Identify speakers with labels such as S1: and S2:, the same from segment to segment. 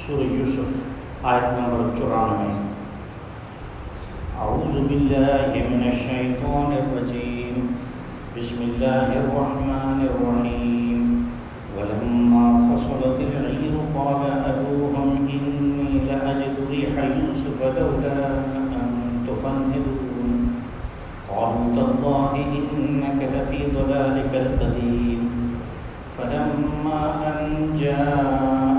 S1: سورہ یوسف آیت نمبر 94۔ اعوذ باللہ من الشیطان الرجیم، بسم اللہ الرحمن الرحیم۔ ولما فصلت العیر قال ابوہم انی لأجد ریح یوسف لولا ان تفندون قالوا تاللہ انک لفی ضلالک القدیم۔ فلما أن جاء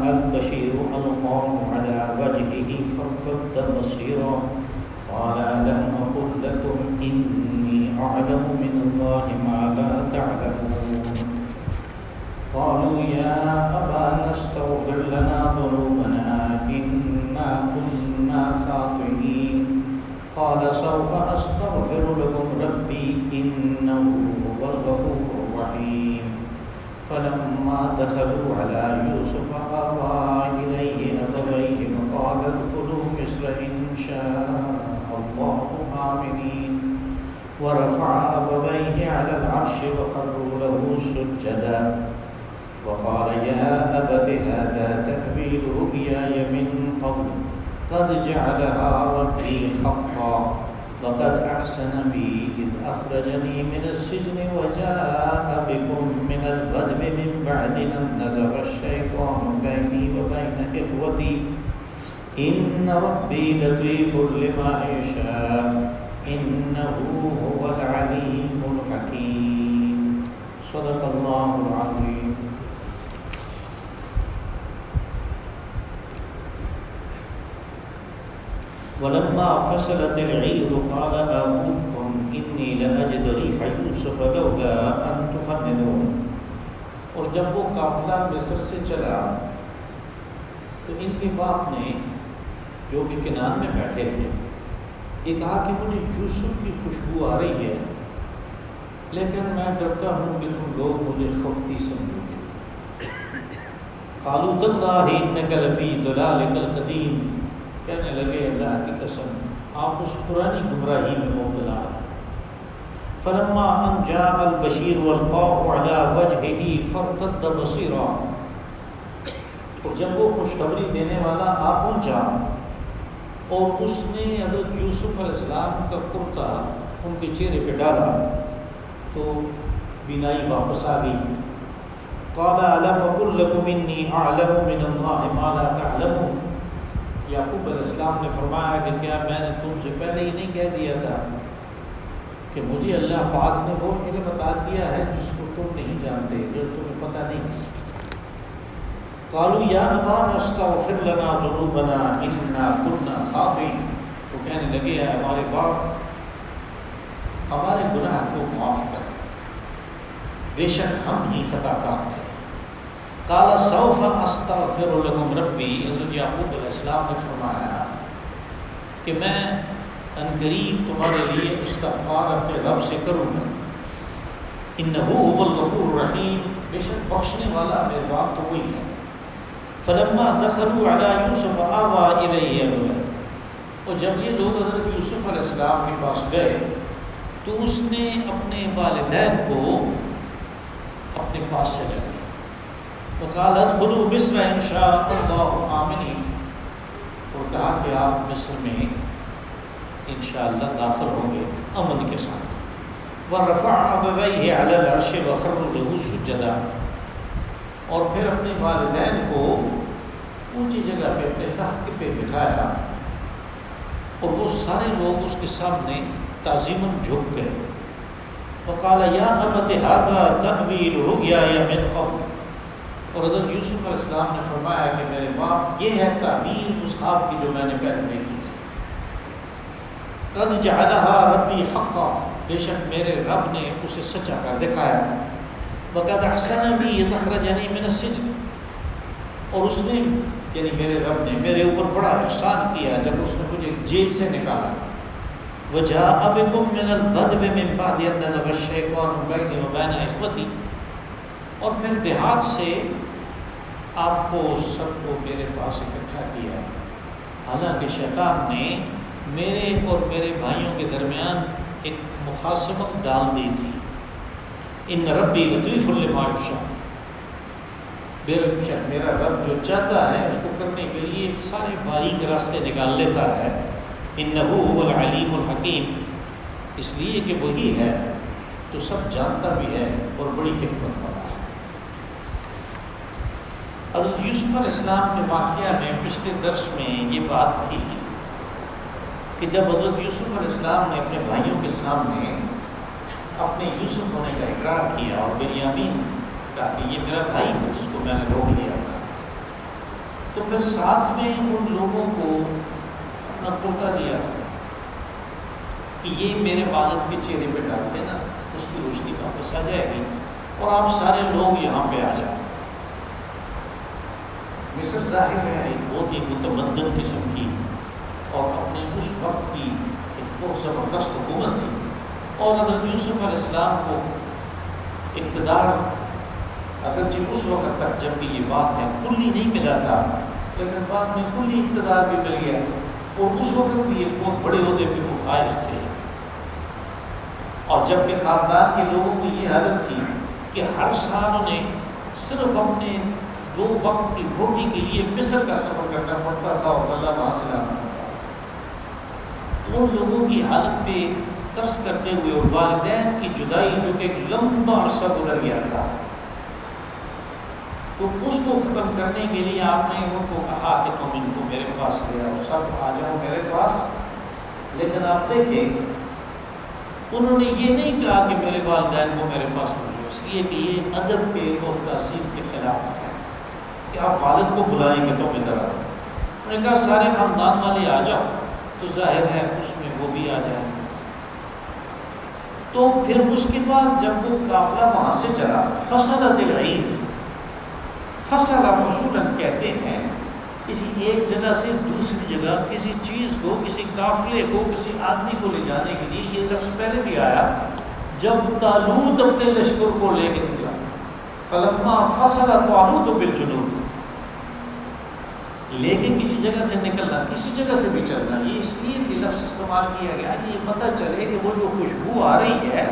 S1: البشير ألقاه على وجهه فارتد بصيرا قال ألم أقل لكم إني أعلم من الله ما لا تعلمون قالوا يا أبانا استغفر لنا ذنوبنا إنا كنا خاطئين قال سوف أستغفر لكم ربي إنه هو الغفور الرحيم۔ فلما دخلوا على يوسف آوى إليه أبويه وقال ادخلوا مصر إن شاء الله آمنين ورفع أبويه على العرش وخروا له سجدا وقال يا أبت هذا تأويل رؤياي من قبل قد جعلها ربي حقا وقد أحسن بي إذ أخرجني من السجن وجاء بكم من البدو من بعد أن نزغ الشيطان بيني وبين إخوتي إن ربي لطيف لما يشاء إنه هو العليم الحكيم۔ صدق الله العظيم۔ ولما فصلت العیر قال ابوہم انی لأجد ریح یوسف لولا ان تفندون۔ اور جب وہ قافلہ مصر سے چلا تو ان کے باپ نے، جو کہ کنعان میں بیٹھے تھے، یہ کہا کہ مجھے یوسف کی خوشبو آ رہی ہے، لیکن میں ڈرتا ہوں کہ تم لوگ مجھے خبطی سمجھو گے۔ قالوا تاللہ انک لفی ضلالک القدیم۔ کہنے لگے اللہ کی قسم آپ اس پرانی گمراہی میں مبتلا ہیں۔ فلما ان جاء البشیر والقاه على وجهه فارتد بصيرا۔ اور جب وہ خوشخبری دینے والا آ پہنچا اور اس نے حضرت یوسف علیہ السلام کا کرتا ان کے چہرے پہ ڈالا تو بینائی واپس آ گئی۔ قال الم اقل لكم انی اعلم من الله ما لا تعلمون۔ یعقوب علیہ السلام نے فرمایا کہ کیا میں نے تم سے پہلے ہی نہیں کہہ دیا تھا کہ مجھے اللہ پاک نے وہ علم عطا کیا ہے جس کو تم نہیں جانتے، جو تمہیں پتہ نہیں۔ قالوا یا ابانا استغفر لنا ذنوبنا انا كنا خاطئین۔ وہ کہنے لگے ہیں ہمارے باپ ہمارے گناہ کو معاف کر، بے شک ہم ہی خطا کار تھے۔ قال سوف استغفر لكم ربی۔ حضرت یعقوب علیہ السلام نے فرمایا کہ میں عنقریب تمہارے لیے استغفار اپنے رب سے کروں گا۔ انہ هو الغفور الرحیم، بے شک بخشنے والا مہربان تو وہی ہے۔ فلما دخلوا على یوسف آوى الیہ ابویہ۔ اور جب یہ لوگ حضرت یوسف علیہ السلام کے پاس گئے تو اس نے اپنے والدین کو اپنے پاس چلا دیا۔ وقال ادخلوا مصر ان شاء اللہ آمنین۔ اور کہا کہ آپ مصر میں انشاءاللہ داخل ہوں گے امن کے ساتھ۔ ورفع ابویہ علی العرش وخروا له سجدا۔ اور پھر اپنے والدین کو اونچی جگہ پہ اپنے تخت پہ بٹھایا اور وہ سارے لوگ اس کے سامنے تعظیماً جھک گئے۔ وقال یا ابت ھذا تأویل رؤیایا من قبل۔ اور حضرت یوسف علیہ السلام نے فرمایا کہ میرے باپ یہ ہے تعبیر اس خواب کی جو میں نے پہلے دیکھی تھی۔ قد جعلها ربی حقا، بے شک میرے رب نے اسے سچا کر دکھایا۔ وقد احسن بی اذ اخرجنی من السجن۔ اور اس نے یعنی میرے رب نے میرے اوپر بڑا احسان کیا جب اس نے مجھے جیل سے نکالا۔ وجاء بکم من البدو من بعد ان نزغ الشیطان بینی وبین اخوتی۔ اور پھر دیہات سے آپ کو سب کو میرے پاس اکٹھا کیا، حالانکہ شیطان نے میرے اور میرے بھائیوں کے درمیان ایک مخاصمت ڈال دی تھی۔ ان ربی لطیف لما یشاء، بے شک میرا رب جو چاہتا ہے اس کو کرنے کے لیے سارے باریک راستے نکال لیتا ہے. انہ هو العلیم الحکیم، اس لیے کہ وہی ہے جو سب جانتا بھی ہے اور بڑی حکمت والا ہے. حضرت یوسف علیہ السلام کے واقعہ میں پچھلے درس میں یہ بات تھی کہ جب حضرت یوسف علیہ السلام نے اپنے بھائیوں کے سامنے اپنے یوسف ہونے کا اقرار کیا اور بنیامین کہا کہ یہ میرا بھائی ہے جس کو میں نے روک لیا تھا، تو پھر ساتھ میں ان لوگوں کو اپنا کرتا دیا تھا کہ یہ میرے والد کے چہرے پہ ڈالتے نا، اس کی روشنی واپس آ جائے گی اور آپ سارے لوگ یہاں پہ آ جائیں. مصر ظاہر ہے ایک بہت ہی متمدن قسم کی اور اپنے اس وقت کی ایک بہت زبردست حکومت تھی، اور حضرت یوسف علیہ السلام کو اقتدار اگرچہ اس وقت تک جب کہ یہ بات ہے کلی نہیں ملا تھا، لیکن بعد میں کلی اقتدار بھی مل گیا، اور اس وقت بھی ایک بہت بڑے عہدے پہ وہ فائز تھے. اور جب کہ خاندان کے لوگوں کی یہ حالت تھی کہ ہر سال انہیں صرف اپنے 2 وقت کی روٹی کے لیے مصر کا سفر کرنا پڑتا تھا اور اللہ وہاں سے لانا پڑتا تھا. ان لوگوں کی حالت پہ ترس کرتے ہوئے اور والدین کی جدائی جو کہ ایک لمبا عرصہ گزر گیا تھا، تو اس کو ختم کرنے کے لیے آپ نے ان کو کہا کہ تم ان کو میرے پاس لے آؤ، سب آ جاؤ میرے پاس. لیکن آپ دیکھیں انہوں نے یہ نہیں کہا کہ میرے والدین کو میرے پاس بھیجو، اس لیے کہ یہ ادب کے اور تہذیب کے خلاف ہے کہ آپ والد کو بلائیں گے تم ادھر آؤ. انہوں نے کہا سارے خاندان والے آ جاؤ، تو ظاہر ہے اس میں وہ بھی آ جائیں. تو پھر اس کے بعد جب وہ قافلہ وہاں سے چلا، فصلت العیر، فصل فصولاً کہتے ہیں کسی ایک جگہ سے دوسری جگہ کسی چیز کو، کسی قافلے کو، کسی آدمی کو لے جانے کے لیے. یہ لفظ پہلے بھی آیا جب طالوت اپنے لشکر کو لے کے نکلا، فلما فصل طالوت بالجنود، لے کے کسی جگہ سے نکلنا، کسی جگہ سے بھی چلنا. یہ اس لیے یہ لفظ استعمال کیا گیا کہ یہ پتہ چلے کہ وہ جو خوشبو آ رہی ہے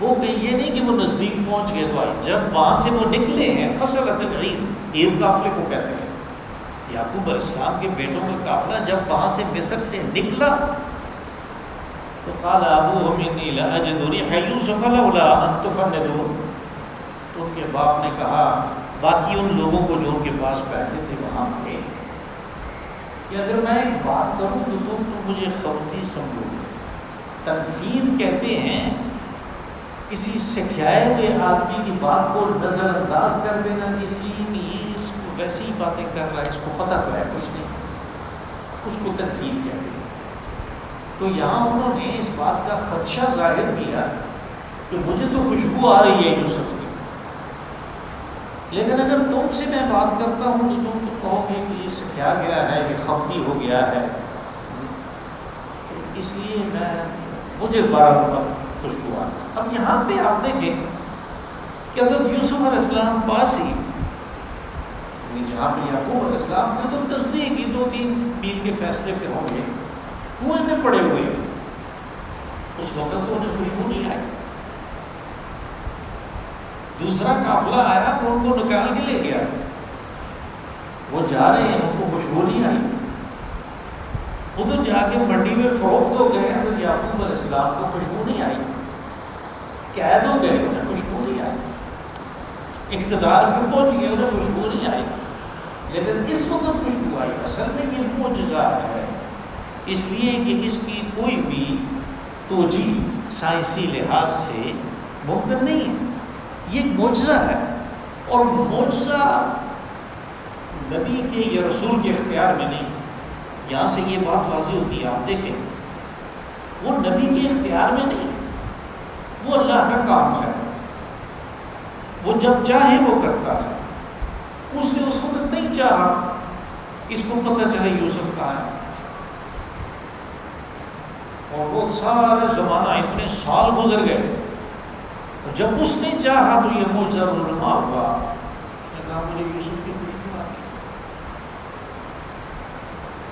S1: وہ کہ یہ نہیں کہ وہ نزدیک پہنچ گئے تو آئی، جب وہاں سے وہ نکلے ہیں. فصلت العیر، عیر قافلے کو کہتے ہیں. یعقوب علیہ السلام کے بیٹوں کا قافلہ جب وہاں سے مصر سے نکلا تو قال ابوہم انی لاجد ریح یوسف لولا ان تفندون، تو ان کے باپ نے کہا باقی ان لوگوں کو جو ان کے پاس بیٹھے تھے وہاں پہ کہ اگر میں ایک بات کروں تو تم مجھے خبتی سمجھو گے. تنفید کہتے ہیں کسی سٹھیائے ہوئے آدمی کی بات کو نظر انداز کر دینا، اس لیے کہ یہ اس کو ویسی ہی باتیں کر رہا ہے، اس کو پتہ تو ہے کچھ نہیں، اس کو تنقید کہتے ہیں. تو یہاں انہوں نے اس بات کا خدشہ ظاہر کیا کہ مجھے تو خوشبو آ رہی ہے یوسف کی، لیکن اگر تم سے میں بات کرتا ہوں تو تم تو کہو گے کہ یہ سٹھیا گیا ہے، یہ خبتی ہو گیا ہے، تو اس لیے مجھے بارہ خوشبو آ. اب یہاں پہ آپ دیکھیں کہ حضرت یوسف علیہ السلام پاس ہی، یعنی جہاں پہ یعقوب علیہ السلام تھے تو نزدیک ہی 2-3 میل کے فاصلے پہ ہوں گے، کنویں میں پڑے ہوئے. اس وقت تو انہیں خوشبو نہیں آئی. دوسرا قافلہ آیا تو ان کو نکال کے لے گیا، وہ جا رہے ہیں ان کو خوشبو نہیں آئی. ادھر جا کے منڈی میں فروخت ہو گئے تو یعقوب علیہ السلام کو خوشبو نہیں آئی. قید ہو گئے انہیں خوشبو نہیں آئی. اقتدار پہ پہنچ گئے انہیں خوشبو نہیں آئی. لیکن اس وقت خوشبو آئی. اصل میں یہ معجزہ ہے، اس لیے کہ اس کی کوئی بھی توجیہ سائنسی لحاظ سے ممکن نہیں ہے. یہ ایک معجزہ ہے، اور معجزہ نبی کے یا رسول کے اختیار میں نہیں. یہاں سے یہ بات واضح ہوتی ہے. آپ دیکھیں وہ نبی کے اختیار میں نہیں، وہ اللہ کا کام ہے. وہ جب چاہے وہ کرتا ہے. اس نے اس وقت نہیں چاہا کہ اس کو پتہ چلے یوسف کہاں ہے، اور وہ سارے زمانہ اتنے سال گزر گئے، اور جب اس نے چاہا تو یہ معجزہ رونما ہوا. اس نے کہا مجھے یوسف کی خوشبو آتی ہے.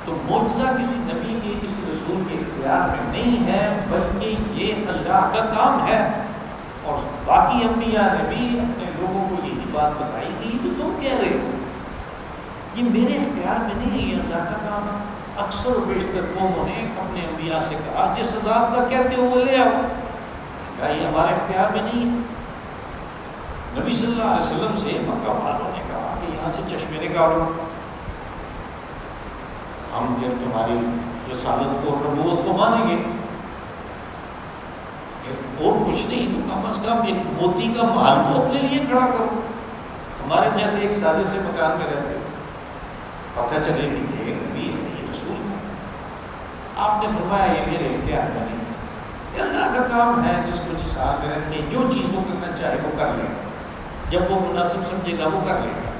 S1: تو معجزہ کسی نبی کے، کسی رسول کے اختیار میں نہیں ہے، بلکہ یہ اللہ کا کام ہے. اور باقی انبیاء نے بھی اپنے لوگوں کو یہی بات بتائی گئی جو تم کہہ رہے ہو. یہ میرے اختیار میں نہیں ہے، یہ اللہ کا کام ہے۔ اکثر و بیشتر قوموں نے اپنے انبیاء سے کہا جس عذاب کا کہتے ہو وہ لے آؤ، کہا یہ ہمارے اختیار میں نہیں ہے۔ نبی صلی اللہ علیہ وسلم سے مکہ والوں نے کہا کہ یہاں سے چشمے نکالو، ہم پھر تمہاری رسالت کو اور نبوت کو مانیں گے، اور کچھ نہیں تو کم از کم ایک موتی کا محل تو اپنے لیے کھڑا کرو۔ ہمارے جیسے ایک سادے سے مکان میں رہتے پتہ چلے کہ یہ نبی ہے، یہ رسول ہے۔ آپ نے فرمایا یہ میرے اختیار میں نہیں، یہ اللہ کا کام ہے، جس کو جس حال میں رکھے جو چیز وہ کرنا چاہے وہ کر لے، جب وہ مناسب سمجھے گا وہ کر لے گا۔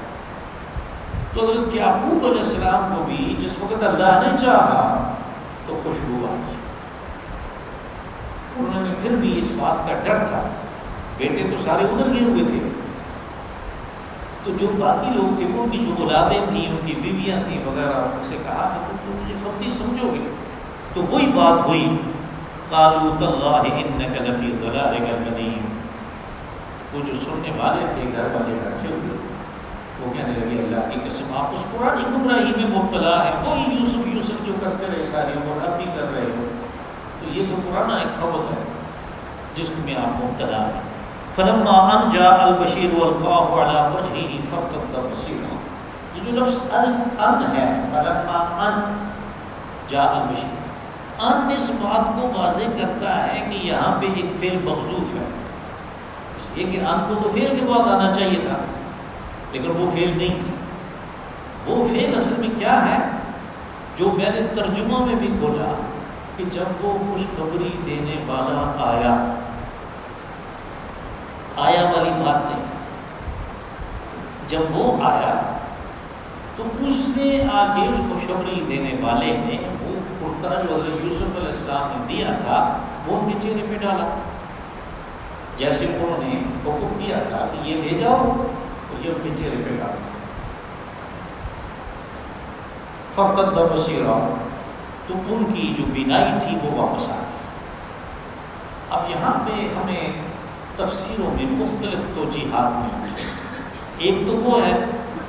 S1: تو حضرت یعقوب علیہ السلام کو بھی جس وقت اللہ نے چاہا تو خوشبو آئی، انہوں نے پھر بھی اس بات کا ڈر تھا، بیٹے تو سارے ادھر گئے ہوئے تھے، تو جو باقی لوگ تھے ان کی جو اولادیں تھیں، ان کی بیویاں تھیں وغیرہ، ان سے کہا کہ تم تو مجھے خبتی سمجھو گے۔ تو وہی بات ہوئی، قالوا تاللہ انک لفی ضلالک القدیم۔ وہ جو سننے والے تھے گھر والے بیٹھے ہوئے، وہ کہنے لگے اللہ کی قسم آپ اس پرانی گمراہی میں مبتلا ہیں، وہی یوسف یوسف جو کرتے رہے ساری عمر اب بھی کر رہے ہو، تو یہ تو پرانا ایک خبر ہے جس میں آپ مبتلا ہیں۔ فلما ان جاء البشیر والقاه على وجهه فرتد بصيرا، یہ جو لفظ ان ہے، فلما ان جاء البشیر، ان اس بات کو واضح کرتا ہے کہ یہاں پہ ایک فعل محذوف ہے، اس لیے کہ ان کو تو فعل کے بعد آنا چاہیے تھا، لیکن وہ فعل نہیں ہے۔ وہ فعل اصل میں کیا ہے جو میں نے ترجمہ میں بھی کھولا کہ جب وہ خوشخبری دینے والا آیا والی بات نہیں، جب وہ آیا تو اس نے آ کے اس خوشخبری دینے والے نے وہ کرتا جو حضرت یوسف علیہ السلام نے دیا تھا وہ ان کے چہرے پہ ڈالا، جیسے انہوں نے حکم کیا تھا کہ یہ لے جاؤ اور یہ ان کے چہرے پہ ڈالا۔ فرتد بصیرا، تو ان کی جو بینائی تھی وہ واپس آ گئی۔ اب یہاں پہ ہمیں تفسیروں میں مختلف توجیحات ملتی ہیں۔ ایک تو وہ ہے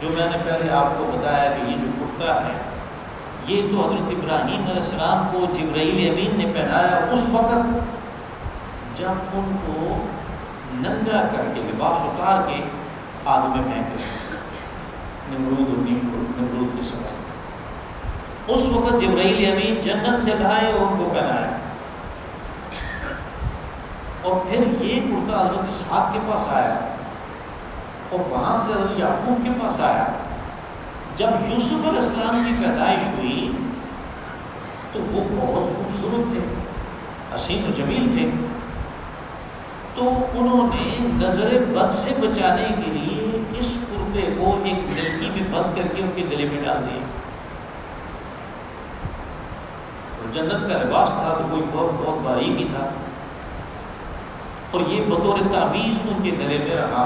S1: جو میں نے پہلے آپ کو بتایا کہ یہ جو کرتا ہے یہ تو حضرت ابراہیم علیہ السلام کو جبرائیل امین نے پہنایا اس وقت جب ان کو ننگا کر کے لباس اتار کے آگ میں پھینک رہے تھے، نمرود کے سمے، اس وقت جبرائیل امین جنت سے لائے اور ان کو پہنایا، اور پھر یہ کرتا حضرت اسحاق کے پاس آیا اور وہاں سے حضرت یعقوب کے پاس آیا۔ جب یوسف علیہ السلام کی پیدائش ہوئی تو وہ بہت خوبصورت تھے، حسین و جمیل تھے، تو انہوں نے نظر بد سے بچانے کے لیے اس کرتے کو ایک نلکی میں بند کر کے ان کے گلے میں ڈال دیا۔ اور جنت کا لباس تھا تو کوئی بہت باریکی تھا، اور یہ بطور تعویذ ان کے گلے میں رہا۔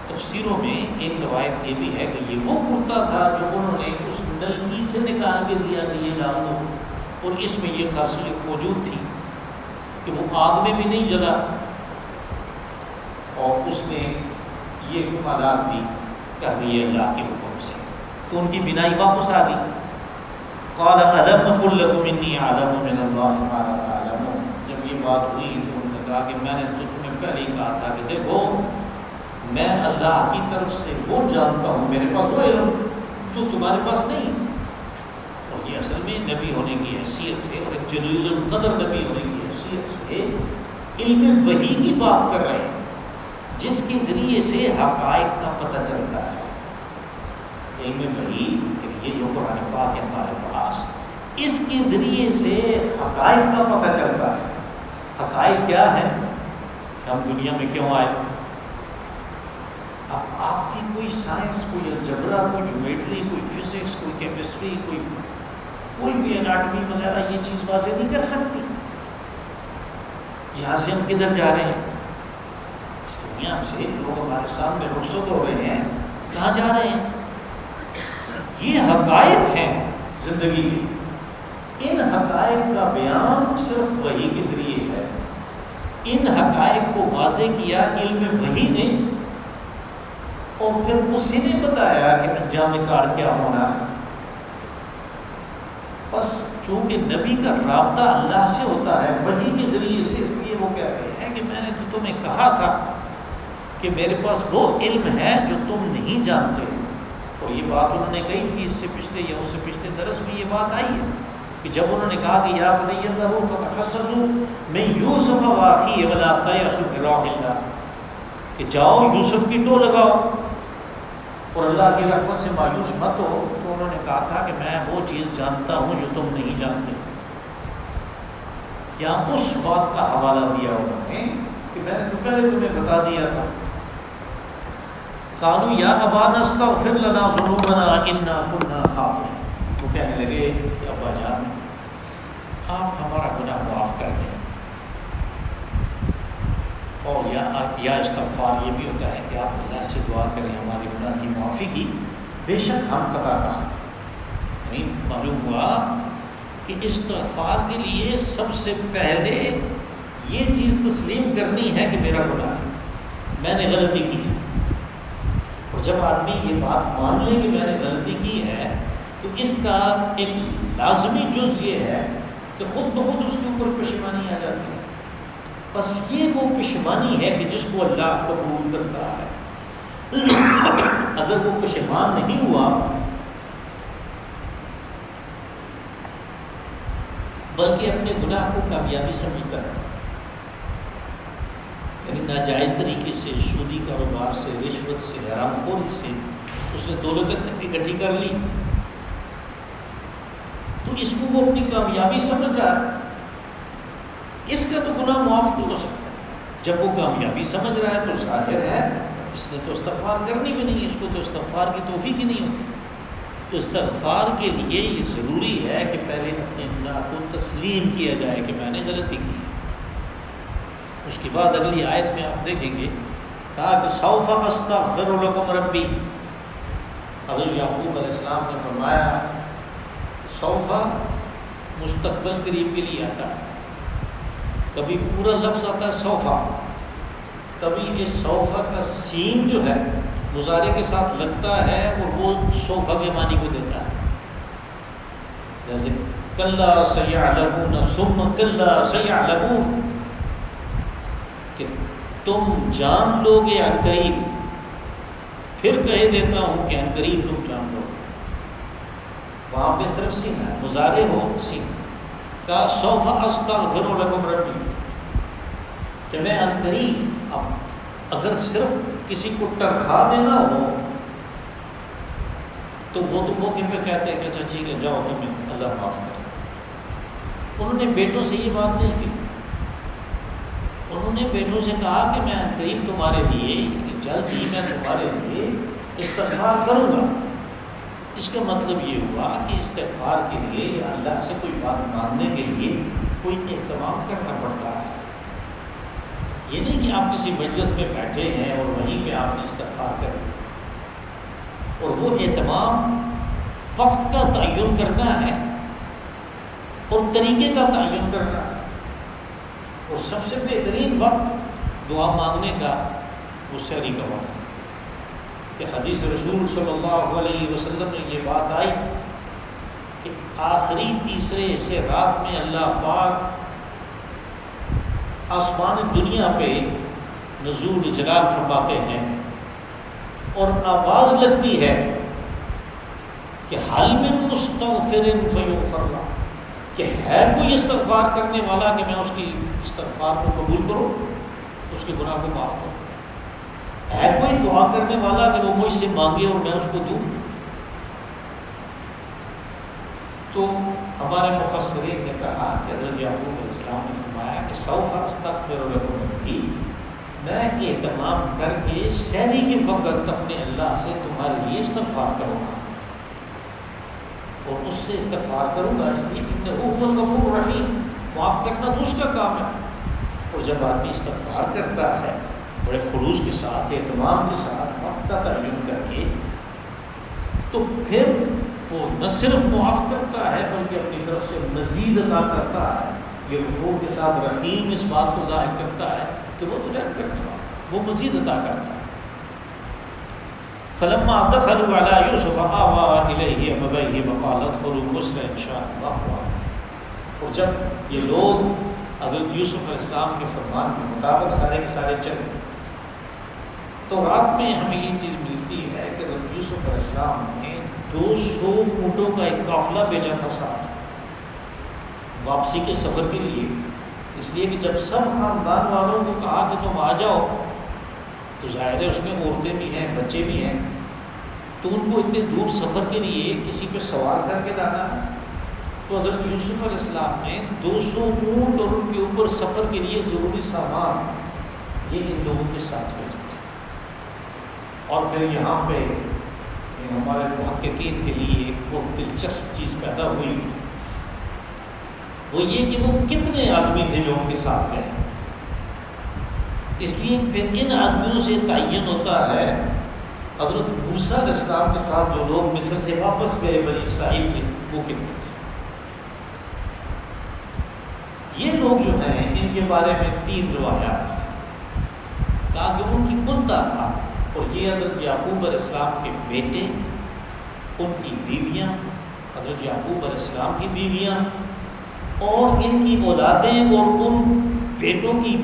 S1: تفسیروں میں ایک روایت یہ بھی ہے کہ یہ وہ کرتا تھا جو انہوں نے اس نلکی سے نکال کے دیا کہ یہ ڈال دو، اور اس میں یہ خاصیت موجود تھی کہ وہ آگ میں بھی نہیں جلا، اور اس نے یہ کمالات بھی کر دیے اللہ کے حکم سے، تو ان کی بینائی واپس آ گئی۔ قال الم اقل لكم انی اعلم من اللہ ما لا تعلمون، جب یہ بات ہوئی تو انہوں نے کہا کہ میں نے تو تمہیں پہلے ہی کہا تھا کہ دیکھو میں اللہ کی طرف سے وہ جانتا ہوں، میرے پاس وہ علم جو تمہارے پاس نہیں، اور یہ اصل میں نبی ہونے کی حیثیت سے اور ایک جلیل القدر نبی ہونے کی حیثیت سے علم وحی کی بات کر رہے ہیں، جس کے ذریعے سے حقائق کا پتہ چلتا ہے۔ علم وحی یہ جو قرآن پاک ہے ہمارے پاس، اس کے ذریعے سے حقائق کا پتہ چلتا ہے۔ حقائق کیا ہے کہ ہم دنیا میں کیوں آئے؟ اب آپ کی کوئی سائنس، کوئی الجبرا، کوئی جیومیٹری، کوئی فزکس، کوئی کیمسٹری، کوئی بھی اناٹمی وغیرہ یہ چیز واضح نہیں کر سکتی یہاں سے ہم کدھر جا رہے ہیں۔ اس دنیا سے لوگ ہمارے سامنے رخصت ہو رہے ہیں، کہاں جا رہے ہیں؟ یہ حقائق ہیں زندگی کی، ان حقائق کا بیان صرف وحی کے ذریعے ہے۔ ان حقائق کو واضح کیا علم وحی نے، اور پھر اسی نے بتایا کہ انجام کار کیا ہونا ہے۔ بس چونکہ نبی کا رابطہ اللہ سے ہوتا ہے وحی کے ذریعے سے، اس لیے وہ کہہ رہے ہیں کہ میں نے تو تمہیں کہا تھا کہ میرے پاس وہ علم ہے جو تم نہیں جانتے۔ اور یہ بات انہوں نے کہی تھی اس سے پچھلے یا اس سے پچھلے درس میں یہ بات آئی ہے کہ جب انہوں نے کہا کہ یا بنی اذهبوا فتحسسوا من یوسف واخیہ ولا تیأسوا من روح اللہ، کہ جاؤ یوسف کی ٹو لگاؤ اور اللہ کی رحمت سے مایوس مت ہو۔ تو انہوں نے کہا تھا کہ میں وہ چیز جانتا ہوں جو تم نہیں جانتے، یا اس بات کا حوالہ دیا انہوں نے کہ میں نے تو پہلے تمہیں بتا دیا تھا۔ قالوا یا ابانا استغفر لنا ذنوبنا انا كنا خاطئین، وہ کہنے لگے کہ ابا جان آپ ہمارا گناہ معاف کر دیں۔ اور یا استغفار یہ بھی ہوتا ہے کہ آپ اللہ سے دعا کریں ہمارے گناہ کی معافی کی، بے شک ہم خطا کار تھے۔ یعنی معلوم ہوا کہ استغفار کے لیے سب سے پہلے یہ چیز تسلیم کرنی ہے کہ میرا گناہ ہے، میں نے غلطی کی ہے۔ اور جب آدمی یہ بات مان لے کہ میں نے غلطی کی ہے تو اس کا ایک لازمی جز یہ ہے کہ خود بخود اس کے اوپر پشیمانی آ جاتی ہے۔ بس یہ وہ پشیمانی ہے کہ جس کو اللہ قبول کرتا ہے۔ اگر وہ پشیمان نہیں ہوا بلکہ اپنے گناہ کو کامیابی سمجھتا ہے، یعنی ناجائز طریقے سے، سودی کاروبار سے، رشوت سے، حرام خوری سے اس نے دولت اکٹھی کر لی، تو اس کو وہ اپنی کامیابی سمجھ رہا ہے، اس کا تو گناہ معاف نہیں ہو سکتا۔ جب وہ کامیابی سمجھ رہا ہے تو ظاہر ہے اس نے تو استغفار کرنی بھی نہیں، اس کو تو استغفار کی توفیق ہی نہیں ہوتی۔ تو استغفار کے لیے یہ ضروری ہے کہ پہلے اپنے گناہ کو تسلیم کیا جائے کہ میں نے غلطی کی ہے۔ اس کے بعد اگلی آیت میں آپ دیکھیں گے کہا کہ سوف استغفر لکم ربی، حضرت یعقوب علیہ السلام نے فرمایا سوف مستقبل قریب کے لیے آتا ہے، کبھی پورا لفظ آتا ہے سوفا، کبھی یہ سوفا کا سین جو ہے مضارع کے ساتھ لگتا ہے اور وہ صوفہ کے معنی کو دیتا ہے، جیسے کلا سیعلمون ثم کلا سیعلمون، کہ تم جان لو گے عن قریب، پھر کہہ دیتا ہوں کہ عن قریب تم جان لو گے۔ وہاں پہ صرف سین ہے، مضارع ہو تو سین کا سوف استغفر لکم ربی، کہ میں عن قریب، اب اگر صرف کسی کو ٹرخا دینا ہو تو وہ تو موقع پہ کہتے ہیں کہ اچھا ٹھیک ہے جاؤ تمہیں اللہ معاف کرے۔ انہوں نے بیٹوں سے یہ بات نہیں کی، انہوں نے بیٹوں سے کہا کہ میں قریب تمہارے لیے، یعنی جلد ہی میں تمہارے لیے استغفار کروں گا۔ اس کا مطلب یہ ہوا کہ استغفار کے لیے یا اللہ سے کوئی بات ماننے کے لیے کوئی اہتمام کرنا پڑتا ہے۔ یہ نہیں کہ آپ کسی مجلس میں بیٹھے ہیں اور وہیں پہ آپ نے استغفار کر دیا، اور وہ اہتمام وقت کا تعین کرنا ہے اور طریقے کا تعین کرنا ہے، اور سب سے بہترین وقت دعا مانگنے کا وہ سحری کا وقت ہے۔ کہ حدیث رسول صلی اللہ علیہ وسلم میں یہ بات آئی کہ آخری تیسرے حصے رات میں اللہ پاک آسمان دنیا پہ نزول جلال فرماتے ہیں اور آواز لگتی ہے کہ حل من مستغفر فیغفر لہ، کہ ہے کوئی استغفار کرنے والا کہ میں اس کی استغفار کو قبول کروں، اس کے گناہ کو معاف کروں، ہے کوئی دعا کرنے والا کہ وہ مجھ سے مانگے اور میں اس کو دوں۔ تو ہمارے مفسرین نے کہا کہ حضرت یعقوب علیہ السلام نے فرمایا کہ سوف استغفر لکم ربی، میں اہتمام کر کے سحری کے وقت اپنے اللہ سے تمہارے لیے استغفار کروں گا، اور اس سے استغفار کروں گا اس لیے کہ وہ الغفور الرحیم، معاف کرنا تو اس کا کام ہے۔ اور جب آدمی استغفار کرتا ہے بڑے خلوص کے ساتھ، اہتمام کے ساتھ، وقت کا تعین کر کے، تو پھر وہ نہ صرف معاف کرتا ہے بلکہ اپنی طرف سے مزید عطا کرتا ہے۔ یہ غفور کے ساتھ رحیم اس بات کو ظاہر کرتا ہے کہ وہ تو رحم کرنے والا، وہ مزید عطا کرتا ہے۔ فلما دخلوا على يوسف آوى إليه أبويه وقال ادخلوا مصر إن شاء الله. اور جب یہ لوگ حضرت یوسف علیہ السلام کے فرمان کے مطابق سارے کے سارے چلے تو رات میں ہمیں یہ چیز ملتی ہے کہ حضرت یوسف علیہ السلام نے 200 اونٹوں کا ایک قافلہ بھیجا تھا ساتھ واپسی کے سفر کے لیے. اس لیے کہ جب سب خاندان والوں کو کہا کہ تم آ جاؤ تو ظاہر ہے اس میں عورتیں بھی ہیں بچے بھی ہیں, تو ان کو اتنے دور سفر کے لیے کسی پہ سوار کر کے لانا ہے. تو حضرت یوسف علیہ السلام نے 200 اونٹ اور ان کے اوپر سفر کے لیے ضروری سامان یہ ان لوگوں کے ساتھ بھیجا تھا. اور پھر یہاں پہ ہمارے محققین کے لیے ایک بہت دلچسپ چیز پیدا ہوئی, وہ یہ کہ وہ کتنے آدمی تھے جو ان کے ساتھ گئے. اس لیے پھر ان آدمیوں سے تعین ہوتا ہے حضرت موسیٰ علیہ السلام کے ساتھ جو لوگ مصر سے واپس گئے بنی اسرائیل کے, وہ کتنے تھے. یہ لوگ جو ہیں ان کے بارے میں 3 روایات ہیں. کہا کہ ان کی کل تعداد, اور یہ حضرت یعقوب علیہ السلام کے بیٹے, ان کی بیویاں, حضرت یعقوب علیہ السلام کی بیویاں اور ان کی اولادیں اور ان بیٹوں کی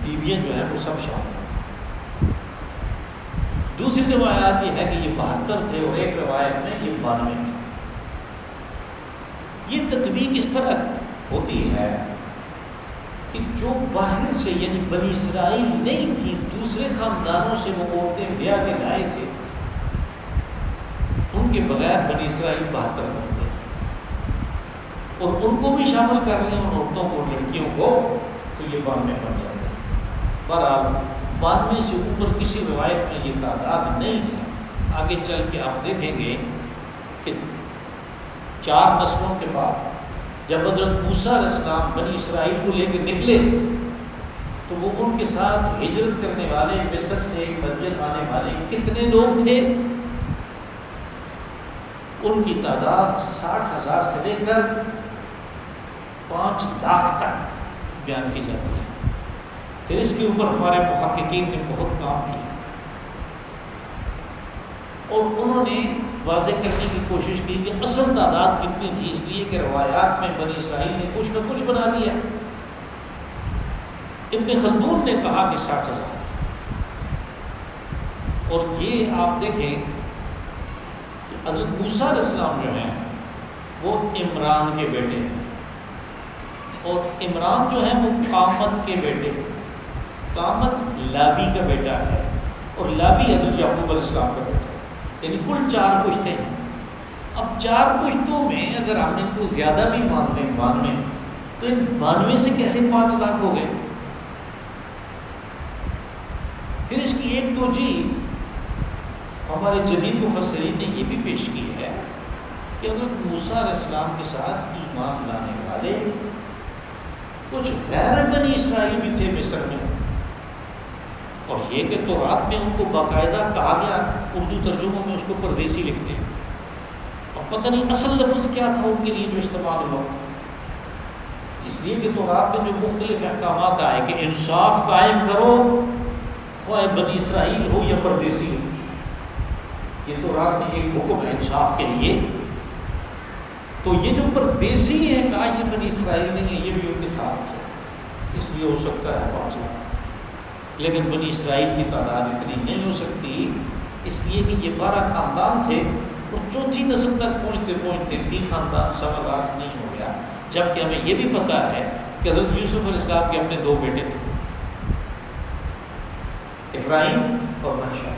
S1: بیویاں جو ہیں وہ سب شامل ہیں. دوسری روایات یہ ہے کہ یہ 72 تھے اور ایک روایت میں یہ 92 تھے. یہ تطبیق اس طرح ہوتی ہے کہ جو باہر سے یعنی بنی اسرائیل نہیں تھی, دوسرے خاندانوں سے وہ عورتیں بیاہ کے لائے تھے, ان کے بغیر بنی اسرائیل 72 بنتے ہیں. اور ان کو بھی شامل کر لیں, ان عورتوں کو, لڑکیوں کو, تو یہ 92 بن جاتا ہے. بہرحال 92 سے اوپر کسی روایت میں یہ تعداد نہیں ہے. آگے چل کے آپ دیکھیں گے کہ 4 نسلوں کے بعد جب حضرت موسیٰ علیہ السلام بنی اسرائیل کو لے کے نکلے تو وہ ان کے ساتھ ہجرت کرنے والے, مصر سے مدین آنے والے کتنے لوگ تھے, ان کی تعداد 60,000 سے لے کر 5 لاکھ تک بیان کی جاتی ہے. پھر اس کے اوپر ہمارے محققین نے بہت کام کیا اور انہوں نے واضح کرنے کی کوشش کی کہ اصل تعداد کتنی تھی, اس لیے کہ روایات میں بنی اسرائیل نے کچھ کا کچھ بنا دیا. ابن خلدون نے کہا کہ 60,000 تھے. اور یہ آپ دیکھیں کہ حضرت موسیٰ علیہ السلام جو ہیں وہ عمران کے بیٹے ہیں, اور عمران جو ہیں وہ قامت کے بیٹے ہیں. قامت لاوی کا بیٹا ہے اور لاوی حضرت یعقوب علیہ السلام کا بیٹا ہے. یعنی کل 4 پشتیں ہیں. اب 4 پشتوں میں اگر ہم ان کو زیادہ بھی مان لیں 92, تو ان 92 سے کیسے 5 لاکھ ہو گئے. پھر اس کی ایک توجیہ ہمارے جدید مفسرین نے یہ بھی پیش کی ہے کہ حضرت موسیٰ علیہ السلام کے ساتھ ایمان لانے والے کچھ غیر بنی اسرائیل بھی تھے مصر میں, اور یہ کہ تورات میں ان کو باقاعدہ کہا گیا, اردو ترجموں میں اس کو پردیسی لکھتے ہیں. اب پتہ نہیں اصل لفظ کیا تھا ان کے لیے جو استعمال ہوا, اس لیے کہ تورات میں جو مختلف احکامات آئے کہ انصاف قائم کرو, خواہ بنی اسرائیل ہو یا پردیسی ہو. یہ تورات میں ایک حکم ہے انصاف کے لیے. تو یہ جو پردیسی ہیں کہا یہ بنی اسرائیل نہیں ہے, یہ بھی ان کے ساتھ تھے, اس لیے ہو سکتا ہے 5 لاکھ. لیکن بنی اسرائیل کی تعداد اتنی نہیں ہو سکتی, اس لیے کہ یہ 12 خاندان تھے اور 4تھی نسل تک پہنچتے فی خاندان 1.25 لاکھ نہیں ہو گیا. جبکہ ہمیں یہ بھی پتہ ہے کہ حضرت یوسف علیہ السلام کے اپنے 2 بیٹے تھے, ابراہیم اور منشا.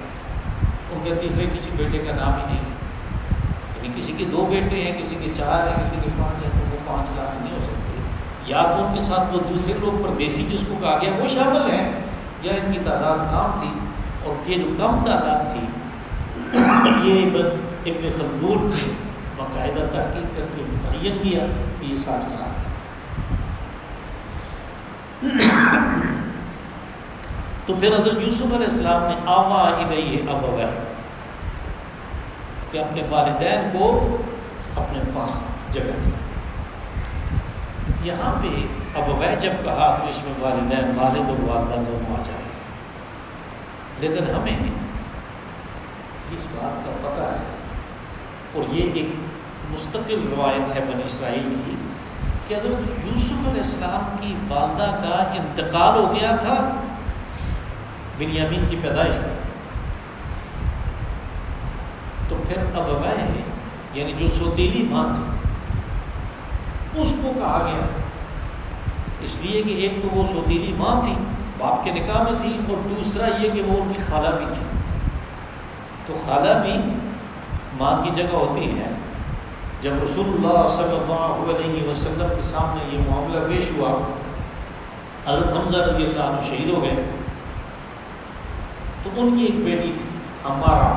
S1: ان کے تیسرے کسی بیٹے کا نام ہی نہیں ہے. یعنی کسی کے 2 بیٹے ہیں, کسی کے 4 ہیں, کسی کے 5 ہیں, تو وہ 5 لاکھ نہیں ہو سکتے. یا تو ان کے ساتھ وہ دوسرے لوگ پردیسی جس کو کہا گیا وہ شامل ہیں, یا ان کی تعداد کم تھی. اور یہ جو کم تعداد تھی یہ ابن خلدون نے باقاعدہ تحقیق کر کے متعین کیا کہ یہ 60,000 تھے. تو پھر حضرت یوسف علیہ السلام نے آوا الیہ ابویہ کہ اپنے والدین کو اپنے پاس جگہ دی. یہاں پہ ابویہ جب کہا تو اس میں والدین, والد اور والدہ دونوں آ جاتے ہیں. لیکن ہمیں اس بات کا پتہ ہے، اور یہ ایک مستقل روایت ہے بنی اسرائیل کی کہ حضرت یوسف علیہ السلام کی والدہ کا انتقال ہو گیا تھا بنیامین کی پیدائش پر. تو پھر ابویہ یعنی جو سوتیلی ماں تھی اس کو کہا گیا، اس لیے کہ ایک تو وہ سوتیلی ماں تھی، باپ کے نکاح میں تھی، اور دوسرا یہ کہ وہ ان کی خالہ بھی تھی. تو خالہ بھی ماں کی جگہ ہوتی ہے. جب رسول اللہ صلی اللہ علیہ وسلم کے سامنے یہ معاملہ پیش ہوا، حضرت حمزہ رضی اللہ عنہ شہید ہو گئے، تو ان کی ایک بیٹی تھی عمارہ،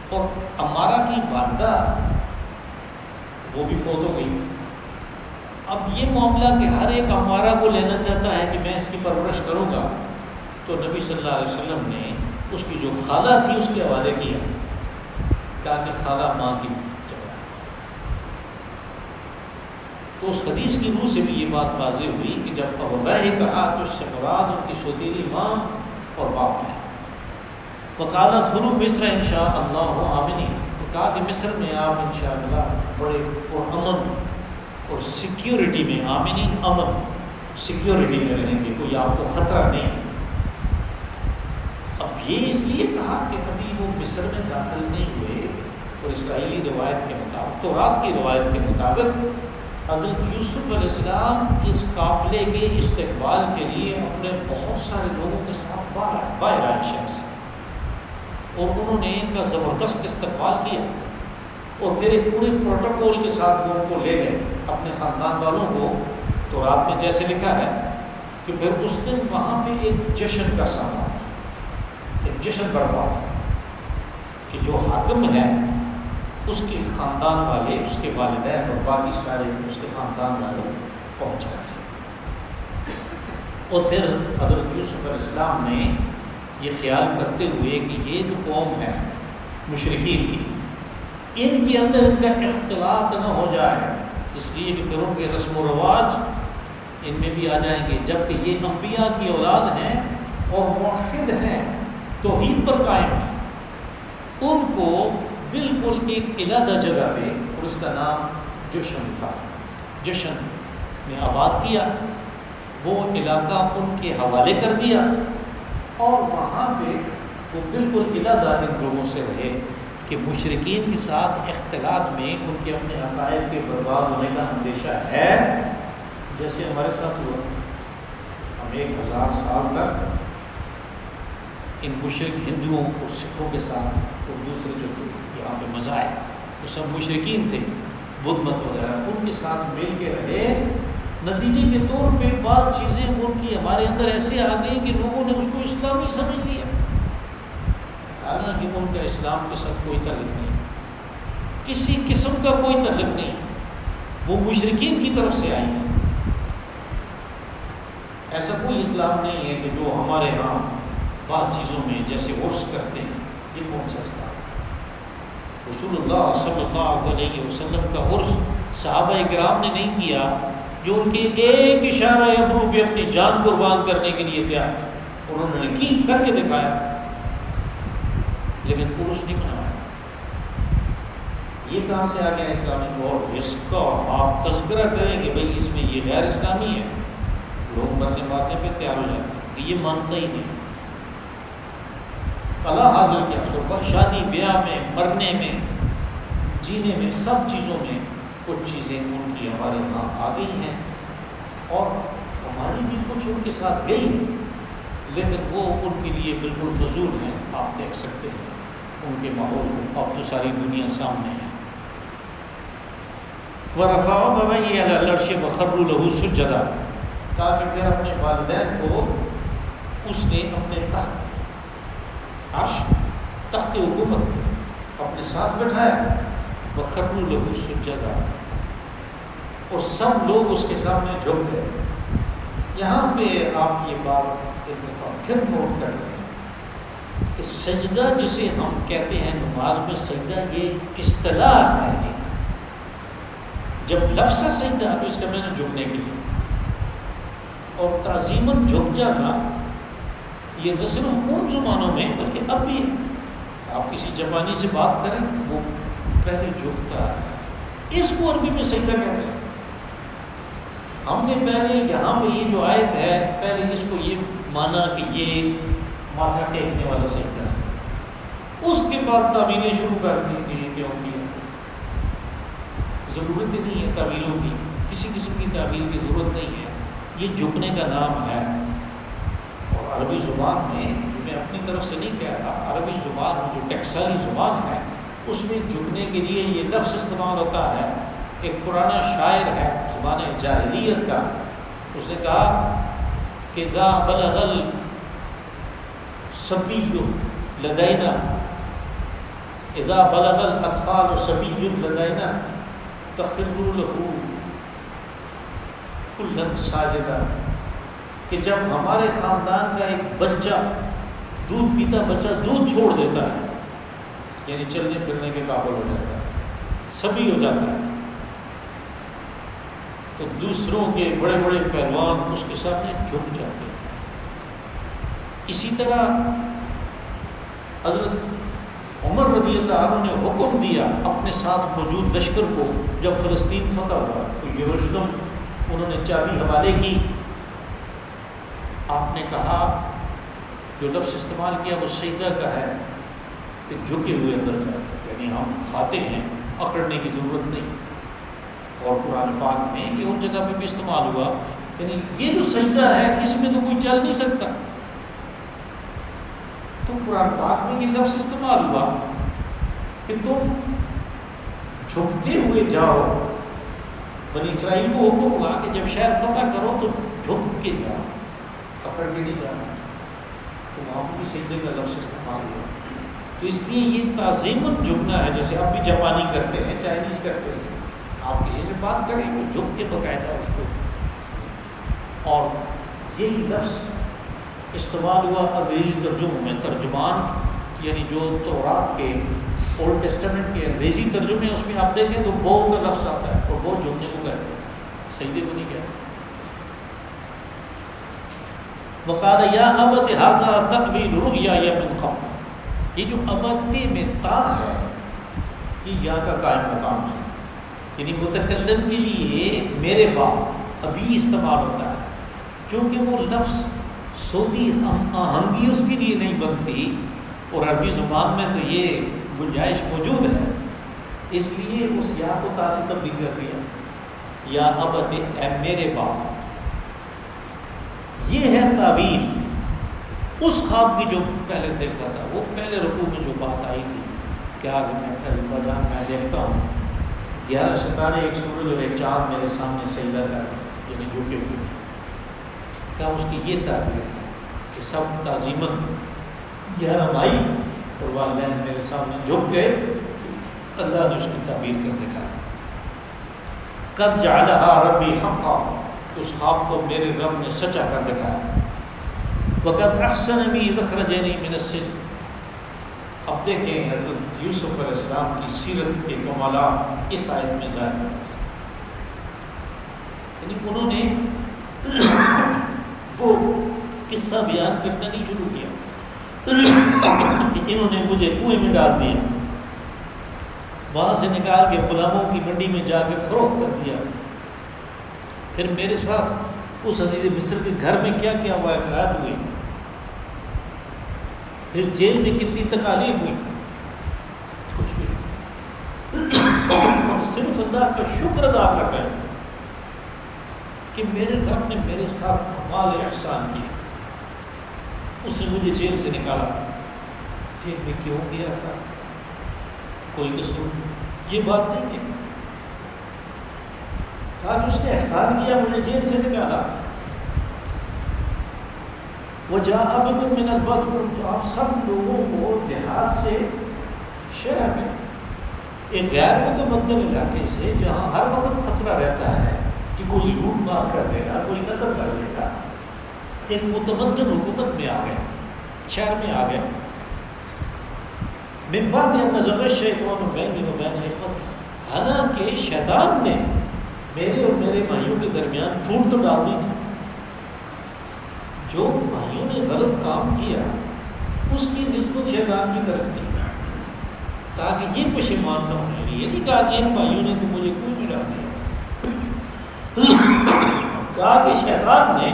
S1: اور عمارہ کی والدہ وہ بھی فوت ہو گئی. اب یہ معاملہ کہ ہر ایک عمارہ کو لینا چاہتا ہے کہ میں اس کی پرورش کروں گا، تو نبی صلی اللہ علیہ وسلم نے اس کی جو خالہ تھی اس کے حوالے کیا، کہا کہ خالہ ماں کی جگہ ہے. تو اس حدیث کی روح سے بھی یہ بات واضح ہوئی کہ جب ابویہ کہا تو اس سے مراد ان کی سوتیلی ماں اور باپ ہے. وقالت ادخلوا مصر ان شاء اللہ آمنین، تو کہا کہ مصر میں آپ انشاءاللہ بڑے پرامن اور سیکیورٹی میں، آمنین امن، سیکیورٹی میں رہیں گے، کوئی آپ کو خطرہ نہیں ہے. اب یہ اس لیے کہا کہ ابھی وہ مصر میں داخل نہیں ہوئے، اور اسرائیلی روایت کے مطابق، تورات کی روایت کے مطابق حضرت یوسف علیہ السلام اس قافلے کے استقبال کے لیے اپنے بہت سارے لوگوں کے ساتھ باہر آئے شہر سے، اور انہوں نے ان کا زبردست استقبال کیا، اور پھر ایک پورے پروٹوکول کے ساتھ وہ ان کو لے گئے اپنے خاندان والوں کو. تو رات میں جیسے لکھا ہے کہ پھر اس دن وہاں پہ ایک جشن کا سامان تھا، ایک جشن برپا تھا کہ جو حاکم ہے اس کے خاندان والے، اس کے والدین اور باقی سارے اس کے خاندان والے پہنچ گئے. اور پھر حضرت یوسف علیہ السلام نے یہ خیال کرتے ہوئے کہ یہ جو قوم ہے مشرکین کی، ان کے اندر ان کا اختلاط نہ ہو جائے، اس لیے کہ پھر ان کے رسم و رواج ان میں بھی آ جائیں گے، جبکہ یہ انبیاء کی اولاد ہیں اور موحد ہیں، توحید پر قائم ہیں. ان کو بالکل ایک علیحدہ جگہ پہ، اور اس کا نام جشن تھا، جشن میں آباد کیا، وہ علاقہ ان کے حوالے کر دیا، اور وہاں پہ وہ بالکل علیحدہ ان لوگوں سے رہے کہ مشرکین کے ساتھ اختلاط میں ان کے اپنے عقائد کے برباد ہونے کا اندیشہ ہے، جیسے ہمارے ساتھ ہوا. ہم 1000 سال تک ان مشرک ہندوؤں اور سکھوں کے ساتھ، اور دوسرے جو تھے یہاں پہ مذاہب، وہ سب مشرکین تھے، بدھ مت وغیرہ، ان کے ساتھ مل کے رہے. نتیجے کے طور پہ بعض چیزیں ان کی ہمارے اندر ایسے آ گئی کہ لوگوں نے اس کو اسلامی سمجھ لیا، حالانکہ ان کا اسلام کے ساتھ کوئی تعلق نہیں، کسی قسم کا کوئی تعلق نہیں، وہ مشرکین کی طرف سے آئی ہیں. ایسا کوئی اسلام نہیں ہے کہ جو ہمارے ہاں بعض چیزوں میں جیسے عرس کرتے ہیں، یہ کون سا اسلام ہے؟ رسول اللہ صلی اللہ علیہ وسلم کا عرس صحابہ کرام نے نہیں کیا، جو ان کے ایک اشارہ ابرو پہ اپنی جان قربان کرنے کے لیے تیار تھے، اور انہوں نے کی کر کے دکھایا، لیکن عرس نہیں منایا. یہ کہاں سے آ گیا اسلامی؟ اور اس کا آپ تذکرہ کریں کہ بھئی اس میں یہ غیر اسلامی ہے، لوگ مرنے مارنے پہ تیار ہو جاتے ہیں کہ یہ مانتا ہی نہیں. اللہ حاضر کیا سو شادی بیاہ میں، مرنے میں، جینے میں، سب چیزوں میں کچھ چیزیں ان کی ہمارے یہاں آ گئی ہیں، اور ہماری بھی کچھ ان کے ساتھ گئی ہیں، لیکن وہ ان کے لیے بالکل فضول ہیں. آپ دیکھ سکتے ہیں ان کے ماحول کو، اب تو ساری دنیا سامنے ہے. وَرَفَعَ أَبَوَيْهِ عَلَى الْعَرْشِ وَخَرُّوا لَهُ سُجَّدًا، کہا کہ پھر اپنے والدین کو اس نے اپنے تخت عرش، تخت حکومت اپنے ساتھ بٹھایا. وَخَرُّوا لَهُ سُجَّدًا، اور سب لوگ اس کے سامنے جھک گئے. یہاں پہ آپ یہ بات ایک دفعہ پھر نوٹ کر لیں کہ سجدہ جسے ہم کہتے ہیں نماز میں سجدہ، یہ اصطلاح ہے ایک. جب لفظ سجدہ تو اس کا میں نے جھکنے کے لیے، اور تعظیماً جھک جانا یہ نہ صرف ان زمانوں میں بلکہ اب بھی آپ کسی جاپانی سے بات کریں تو وہ پہلے جھکتا ہے. اس کو عربی میں سجدہ کہتے ہیں. ہم نے پہلے یہاں پہ یہ جو آیت ہے پہلے اس کو یہ مانا کہ یہ ماتھا ٹیکنے والا سجدہ ہے. اس کے بعد تعویلیں شروع کر دی کہ یہ کیوں کیا. ضرورت ہی نہیں ہے تعویلوں کی، کسی قسم کی تعویل کی ضرورت نہیں ہے. یہ جھکنے کا نام ہے. اور عربی زبان میں میں اپنی طرف سے نہیں کہہ رہا، عربی زبان میں جو ٹیکسالی زبان ہے اس میں جھکنے کے لیے یہ لفظ استعمال ہوتا ہے. ایک پرانا شاعر ہے زبان جاہلیت کا، اس نے کہا کہ ذا بلغ الصبی لدینا اذا بلغ الاطفال صبی لدینا تخر له کلا ساجدا، کہ جب ہمارے خاندان کا ایک بچہ دودھ پیتا بچہ دودھ چھوڑ دیتا ہے، یعنی چلنے پھرنے کے قابل ہو جاتا ہے، سبھی ہو جاتا ہے، تو دوسروں کے بڑے بڑے پہلوان اس کے سامنے جھک جاتے ہیں. اسی طرح حضرت عمر رضی اللہ عنہ نے حکم دیا اپنے ساتھ موجود لشکر کو، جب فلسطین فتح ہوا تو یروشلم انہوں نے چابی حوالے کی. آپ نے کہا جو لفظ استعمال کیا وہ سجدہ کا ہے کہ جھکے ہوئے اندر جائے، یعنی ہم فاتح ہیں، اکڑنے کی ضرورت نہیں. اور قرآن پاک میں یہ اور جگہ پہ بھی استعمال ہوا، یعنی یہ جو سجدہ ہے اس میں تو کوئی چل نہیں سکتا. تو قرآن پاک میں یہ لفظ استعمال ہوا کہ تم جھکتے ہوئے جاؤ. بنی اسرائیل کو حکم ہوا کہ جب شہر فتح کرو تو جھک کے جاؤ، اکڑ کے نہیں جانا. تو وہاں پہ بھی سجدے کا لفظ استعمال ہوا. تو اس لیے یہ تعظیماً جھکنا ہے، جیسے اب بھی جاپانی کرتے ہیں، چائنیز کرتے ہیں. آپ کسی سے بات کریں وہ جھک کے باقاعدہ اس کو. اور یہی لفظ استعمال ہوا انگریزی ترجموں میں. ترجمان یعنی جو تورات کے اولڈ ٹیسٹمنٹ کے انگریزی ترجمے اس میں آپ دیکھیں تو بو کا لفظ آتا ہے، اور بو جھکنے کو کہتے ہیں، سجدے کو نہیں کہتے. وقال یا ابت ھذا تأویل رؤیایا من قبل. یہ جو ابت میں تا ہے یہ یا کا قائم مقام ہے، یعنی متکلم کے لیے میرے باپ ابھی استعمال ہوتا ہے. چونکہ وہ لفظ صوتی آہنگی اس کے لیے نہیں بنتی، اور عربی زبان میں تو یہ گنجائش موجود ہے، اس لیے اس یا کو تا سے تبدیل کر دیا. یا ابت اے میرے باپ. یہ ہے تعویل اس خواب کی جو پہلے دیکھا تھا. وہ پہلے رکوع میں جو بات آئی تھی کہ آگے میں اپنے ابا جان میں دیکھتا ہوں 11 ستارے، ایک سورج اور ایک چاند میرے سامنے سجدہ کر رہے ہیں، یعنی جھکے ہوئے ہیں. کیا اس کی یہ تعبیر ہے کہ سب تعظیماً 11 بھائی اور والدین میرے سامنے جھک گئے. اللہ نے اس کی تعبیر کر دکھایا. قد جعلها ربی حقا، اس خواب کو میرے رب نے سچا کر دکھایا. وقد احسن بی اذ اخرجنی من السجن. اب دیکھیں حضرت یوسف علیہ السلام کی سیرت کے کمالات اس آیت میں ظاہر ہوتے ہیں. یعنی انہوں نے وہ قصہ بیان کرنا نہیں شروع کیا کہ انہوں نے مجھے کنویں میں ڈال دیا، وہاں سے نکال کے غلاموں کی منڈی میں جا کے فروخت کر دیا، پھر میرے ساتھ اس عزیز مصر کے گھر میں کیا کیا واقعات ہوئے، پھر جیل میں کتنی تکالیف ہوئی. کچھ بھی نہیں، صرف اللہ کا شکر ادا کر رہے ہیں کہ میرے رب نے میرے ساتھ کمال احسان کیا. اس نے مجھے جیل سے نکالا. جیل میں کیوں گیا تھا؟ کوئی قصور نہیں، یہ بات نہیں تھی. آج اس نے احسان کیا، مجھے جیل سے نکالا. وجاء بكم من البدو، آپ سب لوگوں کو دیہات سے شہر میں ایک غیر متمدن علاقے سے جہاں ہر وقت خطرہ رہتا ہے کہ کوئی لوٹ مار کر دے گا، کوئی قتل کر دے گا، ایک متمدن حکومت میں آ گئے، شہر میں آ گئے. من بعد ان نزغ الشیطان بینی و بین اخوتی، حالانکہ شیطان نے میرے اور میرے بھائیوں کے درمیان پھوٹ تو ڈال دی تھی. جو بھائیوں نے غلط کام کیا اس کی نسبت شیطان کی طرف کی تاکہ یہ پشیمان نہ ہونے. یہ نہیں کہا کہ ان بھائیوں نے تو مجھے کوئی نہیں ڈال دیا، کہا کہ شیطان نے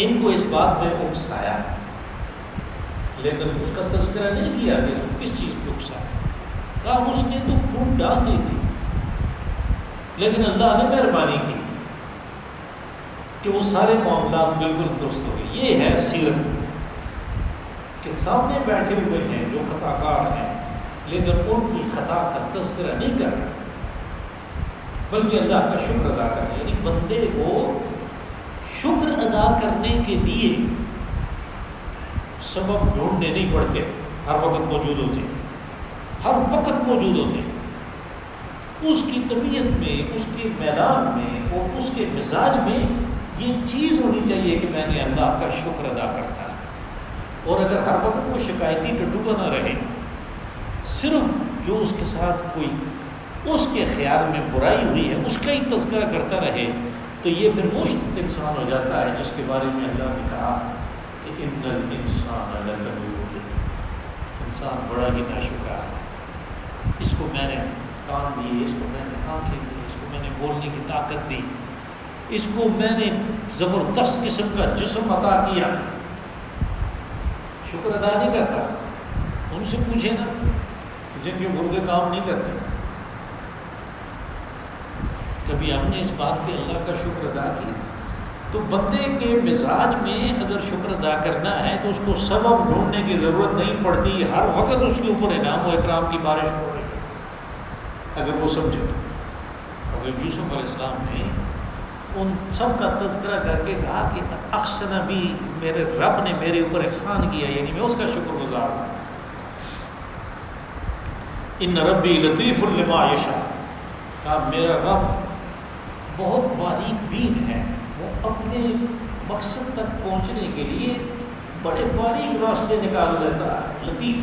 S1: ان کو اس بات پہ اکسایا، لیکن اس کا تذکرہ نہیں کیا کہ اس کو کس چیز پہ اکسایا. کہا اس نے تو پھوٹ ڈال دی تھی، لیکن اللہ نے مہربانی کی کہ وہ سارے معاملات بالکل درست ہو گئے. یہ ہے سیرت کہ سامنے بیٹھے ہوئے ہیں جو خطا کار ہیں، لیکن ان کی خطا کا تذکرہ نہیں کر رہا بلکہ اللہ کا شکر ادا کر رہے. یعنی بندے کو شکر ادا کرنے کے لیے سبب ڈھونڈنے نہیں پڑتے، ہر وقت موجود ہوتے ہیں، ہر وقت موجود ہوتے ہیں. اس کی طبیعت میں، اس کے میدان میں اور اس کے مزاج میں یہ چیز ہونی چاہیے کہ میں نے اللہ کا شکر ادا کرنا ہے. اور اگر ہر وقت وہ شکایتی ٹٹو بنا رہے، صرف جو اس کے ساتھ کوئی اس کے خیال میں برائی ہوئی ہے اس کا ہی تذکرہ کرتا رہے، تو یہ پھر وہ انسان ہو جاتا ہے جس کے بارے میں اللہ نے کہا کہ ان الانسان لکنود، انسان بڑا ہی ناشکرا ہے. اس کو میں نے کان دیے، اس کو میں نے آنکھیں دی، اس کو میں نے بولنے کی طاقت دی، اس کو میں نے زبردست قسم کا جسم عطا کیا، شکر ادا نہیں کرتا. ان سے پوچھیں نا جن کے گردے کام نہیں کرتے، کبھی ہم نے اس بات پہ اللہ کا شکر ادا کیا؟ تو بندے کے مزاج میں اگر شکر ادا کرنا ہے تو اس کو سبب ڈھونڈنے کی ضرورت نہیں پڑتی، ہر وقت اس کے اوپر انعام و اکرام کی بارش ہو رہی ہے اگر وہ سمجھے تو. حضرت یوسف علیہ السلام نے ان سب کا تذکرہ کر کے کہا کہ احسن بھی، میرے رب نے میرے اوپر احسان کیا، یعنی میں اس کا شکر گزار ہوں. ان ربی لطیف لما یشاء، کہا میرا رب بہت باریک بین ہے، وہ اپنے مقصد تک پہنچنے کے لیے بڑے باریک راستے نکال لیتا ہے. لطیف،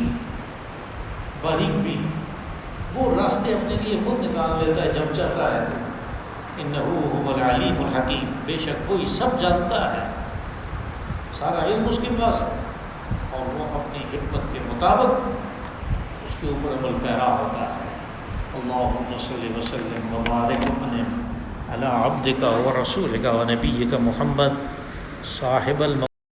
S1: باریک بین، وہ راستے اپنے لیے خود نکال لیتا ہے جب چاہتا ہے. انہ هو العلیم الحکیم، بے شک وہی سب جانتا ہے، سارا علم اس کے پاس ہے، اور وہ اپنی حکمت کے مطابق اس کے اوپر عمل پیرا ہوتا ہے. اللہم صلی وسلم وبارک وانعم علی عبدک ورسولک ونبیک محمد صاحب